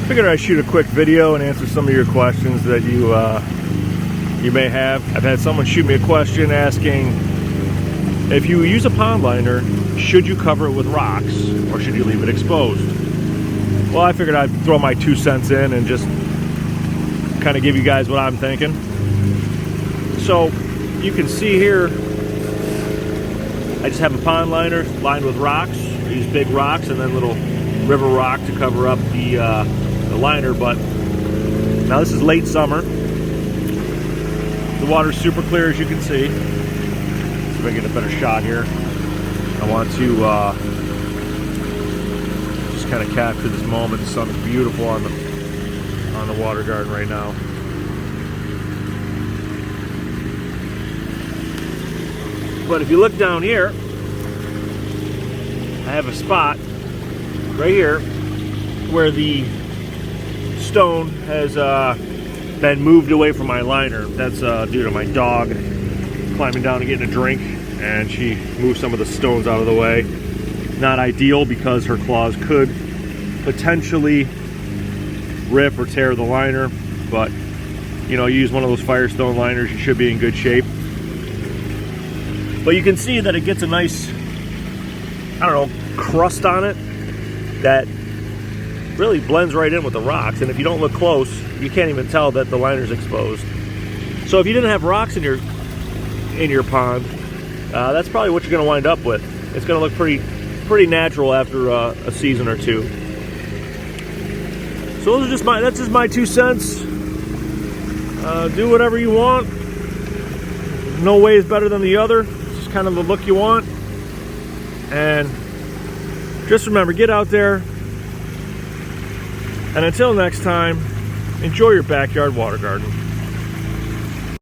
Figured I'd shoot a quick video and answer some of your questions that you may have. I've had someone shoot me a question asking, if you use a pond liner, should you cover it with rocks or should you leave it exposed? Well, I figured I'd throw my 2 cents in and just kind of give you guys what I'm thinking. So you can see here, I just have a pond liner lined with rocks. I use big rocks and then little river rock to cover up the liner. But now this is late summer. The water's super clear, as you can see. See if I get a better shot here. I want to just kind of capture this moment. The sun is beautiful on the water garden right now. But if you look down here, I have a spot right here where the stone has been moved away from my liner. That's due to my dog climbing down and getting a drink, and she moved some of the stones out of the way. Not ideal because her claws could potentially rip or tear the liner, but you know, you use one of those Firestone liners, you should be in good shape. But you can see that it gets a nice, I don't know, crust on it that really blends right in with the rocks. And if you don't look close, you can't even tell that the liner's exposed. So if you didn't have rocks in your pond, that's probably what you're going to wind up with. It's going to look pretty natural after a season or two. So that's just my 2 cents. Do whatever you want. No way is better than the other. It's just kind of the look you want. And just remember, get out there. And until next time, enjoy your backyard water garden.